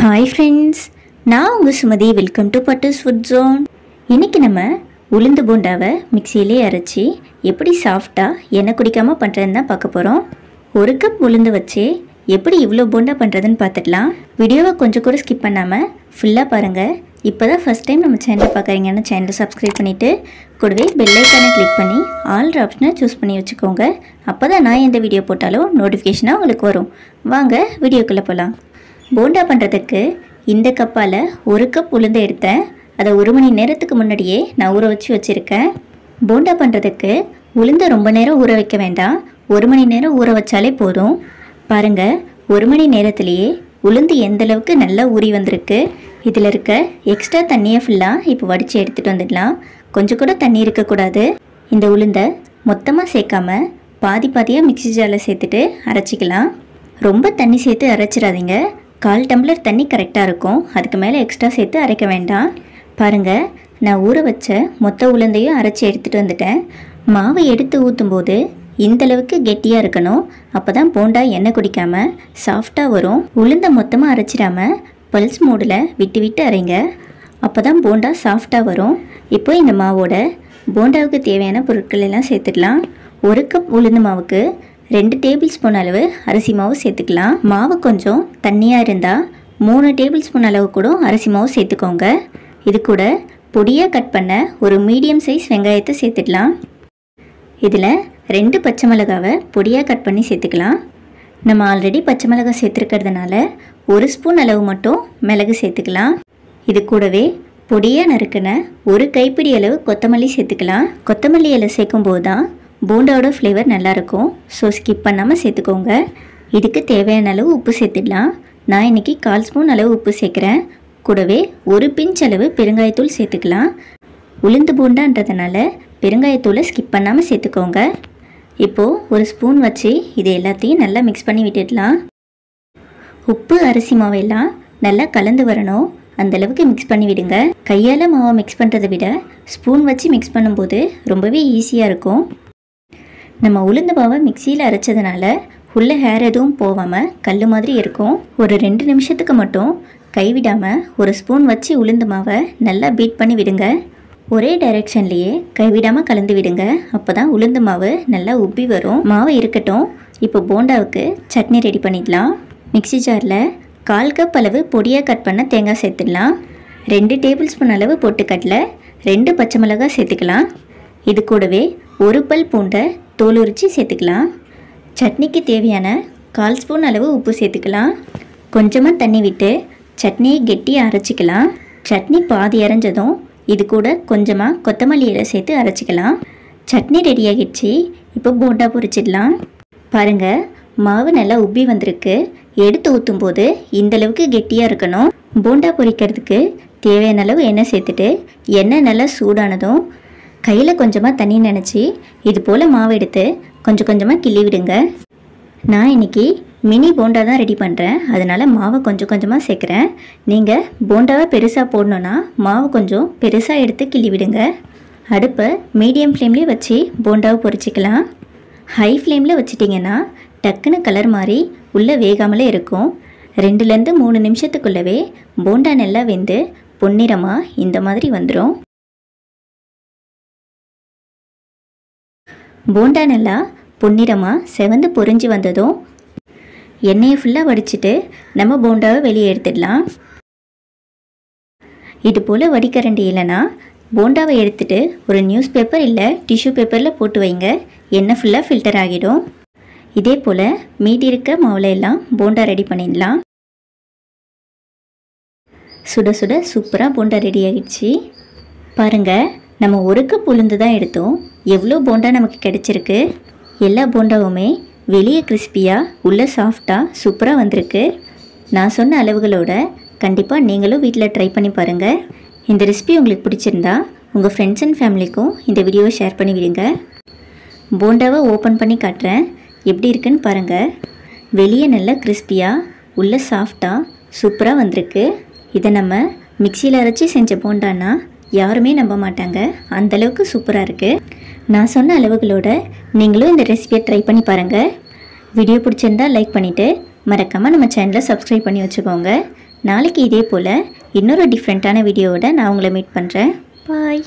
Hi friends, நான் உங்க Sumathi. Welcome to Pattu's food zone. இன்னைக்கு நம்ம உளுந்து போண்டாவை மிக்ஸியிலே அரைச்சி எப்படி சாஃப்டா எண்ணெய் குடிக்காம பண்றதுன்னு தான் பார்க்க போறோம். ஒரு கப் உளுந்து வச்சு எப்படி இவ்ளோ போண்டா பண்றதுன்னு பார்த்துடலாம். வீடியோவை கொஞ்சம் கூட ஸ்கிப் பண்ணாம ஃபுல்லா பாருங்க. இப்போதான் ஃபர்ஸ்ட் டைம் நம்ம சேனலை பார்க்குறீங்கன்னா சேனலை சப்ஸ்கிரைப் பண்ணிட்டு கூடவே பெல் ஐகானை கிளிக் பண்ணி ஆல் ஆப்ஷனை சூஸ் பண்ணி வச்சுக்கோங்க. அப்பதான் நான் எந்த வீடியோ போட்டாலும் நோட்டிஃபிகேஷனா உங்களுக்கு வரும். வாங்க வீடியோக்குள்ள போலாம். போண்டா பண்ணுறதுக்கு இந்த கப்பால் ஒரு கப் உளுந்து எடுத்தேன். அதை 1 மணி நேரத்துக்கு முன்னாடியே நான் ஊற வச்சு வச்சுருக்கேன். போண்டா பண்ணுறதுக்கு உளுந்தை ரொம்ப நேரம் ஊற வைக்க வேண்டாம். 1 மணி நேரம் ஊற வச்சாலே போதும். பாருங்கள், 1 மணி நேரத்துலேயே உளுந்து எந்தளவுக்கு நல்லா ஊறி வந்திருக்கு. இதில் இருக்க எக்ஸ்ட்ரா தண்ணியை ஃபுல்லாக இப்போ வடித்து எடுத்துகிட்டு வந்துடலாம். கொஞ்சம் கூட தண்ணி இருக்கக்கூடாது. இந்த உளுந்தை மொத்தமாக சேர்க்காம பாதி பாதியாக மிக்ஸி ஜாரில் சேர்த்துட்டு அரைச்சிக்கலாம். ரொம்ப தண்ணி சேர்த்து அரைச்சிடாதீங்க. 1/4 டம்ளர் தண்ணி கரெக்டாக இருக்கும். அதுக்கு மேலே எக்ஸ்ட்ரா சேர்த்து அரைக்க வேண்டாம். பாருங்கள், நான் ஊற வச்ச மொத்த உளுந்தையும் அரைச்சி எடுத்துகிட்டு வந்துட்டேன். மாவை எடுத்து ஊற்றும்போது இந்தளவுக்கு கெட்டியாக இருக்கணும். அப்போ தான் போண்டா எண்ணெய் குடிக்காமல் சாஃப்டாக வரும். உளுந்தை மொத்தமாக அரைச்சிடாமல் பல்ஸ் மோடில் விட்டு விட்டு அரைங்க. அப்போ தான் போண்டா சாஃப்டாக வரும். இப்போ இந்த மாவோட போண்டாவுக்கு தேவையான பொருட்கள் எல்லாம் சேர்த்துக்கலாம். 1 கப் உளுந்து மாவுக்கு 2 டேபிள் ஸ்பூன் அளவு அரிசி மாவு சேர்த்துக்கலாம். மாவு கொஞ்சம் தண்ணியாக இருந்தால் 3 டேபிள் ஸ்பூன் அளவு கூட அரிசி மாவு சேர்த்துக்கோங்க. இது கூட பொடியாக கட் பண்ண ஒரு மீடியம் சைஸ் வெங்காயத்தை சேர்த்துக்கலாம். இதில் 2 பச்சை மிளகாவை பொடியாக கட் பண்ணி சேர்த்துக்கலாம். நம்ம ஆல்ரெடி பச்சை மிளகாய் சேர்த்துருக்கிறதுனால 1 ஸ்பூன் அளவு மட்டும் மிளகு சேர்த்துக்கலாம். இது கூடவே பொடியாக நறுக்கின 1 கைப்பிடி அளவு கொத்தமல்லி சேர்த்துக்கலாம். கொத்தமல்லி இலை சேர்க்கும்போது தான் போண்டாவோட ஃப்ளேவர் நல்லாயிருக்கும். ஸோ ஸ்கிப் பண்ணாமல் சேர்த்துக்கோங்க. இதுக்கு தேவையான அளவு உப்பு சேர்த்துடலாம். நான் இன்றைக்கி 1/4 ஸ்பூன் அளவு உப்பு சேர்க்குறேன். கூடவே 1 பிஞ்ச் அளவு பெருங்காயத்தூள் சேர்த்துக்கலாம். உளுந்து போண்டான்றதுனால பெருங்காயத்தூளை ஸ்கிப் பண்ணாமல் சேர்த்துக்கோங்க. இப்போது 1 ஸ்பூன் வச்சு இது எல்லாத்தையும் நல்லா மிக்ஸ் பண்ணி விட்டுடலாம். உப்பு அரிசி மாவெல்லாம் நல்லா கலந்து வரணும். அந்தளவுக்கு மிக்ஸ் பண்ணி விடுங்க. கையால் மாவை மிக்ஸ் பண்ணுறதை விட ஸ்பூன் வச்சு மிக்ஸ் பண்ணும்போது ரொம்பவே ஈஸியாக இருக்கும். நம்ம உளுந்து மாவை மிக்சியில் அரைச்சதுனால உள்ள ஹேர் எதுவும் போகாமல் கல் மாதிரி இருக்கும். ஒரு 2 நிமிஷத்துக்கு மட்டும் கைவிடாமல் 1 ஸ்பூன் வச்சு உளுந்து மாவை நல்லா பீட் பண்ணி விடுங்க. ஒரே டைரெக்ஷன்லேயே கைவிடாமல் கலந்து விடுங்க. அப்போ தான் உளுந்து மாவு நல்லா உப்பி வரும். மாவு இருக்கட்டும். இப்போ போண்டாவுக்கு சட்னி ரெடி பண்ணிடலாம். மிக்ஸி ஜாரில் 1/4 கப் அளவு பொடியாக கட் பண்ண தேங்காய் சேர்த்துடலாம். 2 டேபிள் ஸ்பூன் அளவு பொட்டுக்கடலை, 2 பச்சை மிளகாய் சேர்த்துக்கலாம். இது கூடவே 1 பல் பூண்டை தோல் உரித்து சேர்த்துக்கலாம். சட்னிக்கு தேவையான 1/4 ஸ்பூன் அளவு உப்பு சேர்த்துக்கலாம். கொஞ்சமாக தண்ணி விட்டு சட்னியை கெட்டியாக அரைச்சிக்கலாம். சட்னி பாதி அரைஞ்சதும் இது கூட கொஞ்சமாக கொத்தமல்லி இலை சேர்த்து அரைச்சிக்கலாம். சட்னி ரெடியாகிடுச்சு. இப்போ போண்டா பொரிச்சிடலாம். பாருங்கள், மாவு நல்லா உப்பி வந்திருக்கு. எடுத்து ஊற்றும் போது இந்தளவுக்கு கெட்டியாக இருக்கணும். போண்டா பொரிக்கிறதுக்கு தேவையான அளவு எண்ணெய் சேர்த்துட்டு எண்ணெய் நல்லா சூடானதும் கையில் கொஞ்சமாக தண்ணி நினச்சி இது போல் மாவு எடுத்து கொஞ்சம் கொஞ்சமாக கிள்ளி விடுங்க. நான் இன்றைக்கி மினி போண்டா தான் ரெடி பண்ணுறேன். அதனால் மாவை கொஞ்சம் கொஞ்சமாக சேர்க்குறேன். நீங்கள் போண்டாவை பெருசாக போடணுன்னா மாவு கொஞ்சம் பெருசாக எடுத்து கிள்ளி விடுங்க. அடுப்பை மீடியம் ஃப்ளேம்லேயே வச்சு போண்டாவை பொரிச்சிக்கலாம். ஹை ஃப்ளேமில் வச்சிட்டிங்கன்னா டக்குன்னு கலர் மாதிரி உள்ளே வேகாமலே இருக்கும். 2லேருந்து 3 நிமிஷத்துக்குள்ளவே போண்டா நல்லா வெந்து பொன்னிறமாக இந்த மாதிரி வந்துடும். போண்டா நல்லா பொன்னிறமாக செவந்து பொரிஞ்சு வந்ததும் எண்ணெயை ஃபுல்லாக வடிச்சிட்டு நம்ம போண்டாவை வெளியே எடுத்துடலாம். இது போல் வடிகரண்டி இல்லைன்னா போண்டாவை எடுத்துகிட்டு ஒரு நியூஸ் பேப்பர் இல்லை டிஷ்யூ பேப்பரில் போட்டு வைங்க. எண்ணெய் ஃபுல்லாக ஃபில்டர் ஆகிடும். இதே போல் மீதி இருக்க மாவில் எல்லாம் போண்டா ரெடி பண்ணிடலாம். சுட சுட சூப்பராக போண்டா ரெடி ஆகிடுச்சு. பாருங்கள், நம்ம 1 கப் உளுந்து தான் எடுத்தோம். எவ்வளோ போண்டா நமக்கு கிடைச்சிருக்கு. எல்லா போண்டாவுமே வெளியே கிறிஸ்பியாக உள்ளே சாஃப்டாக சூப்பராக வந்திருக்கு. நான் சொன்ன அளவுகளோட கண்டிப்பாக நீங்களும் வீட்டில் ட்ரை பண்ணி பாருங்கள். இந்த ரெசிபி உங்களுக்கு பிடிச்சிருந்தா உங்கள் ஃப்ரெண்ட்ஸ் அண்ட் ஃபேமிலிக்கும் இந்த வீடியோவை ஷேர் பண்ணி விடுங்க. போண்டாவை ஓப்பன் பண்ணி காட்டுறேன். எப்படி இருக்குன்னு பாருங்கள். வெளியே நல்லா கிறிஸ்பியாக உள்ளே சாஃப்டாக சூப்பராக வந்திருக்கு. இதை நம்ம மிக்சியில் அரைச்சி செஞ்ச போண்டான்னா யாருமே நம்ப மாட்டாங்க. அந்தளவுக்கு சூப்பராக இருக்குது. நான் சொன்ன அளவுகளோட நீங்களும் இந்த ரெசிபியை ட்ரை பண்ணி பாருங்கள். வீடியோ பிடிச்சிருந்தா லைக் பண்ணிவிட்டு மறக்காமல் நம்ம சேனலை சப்ஸ்கிரைப் பண்ணி வச்சுக்கோங்க. நாளைக்கு இதே போல் இன்னொரு டிஃப்ரெண்ட்டான வீடியோவோட நான் உங்களை மீட் பண்ணுறேன். பாய்.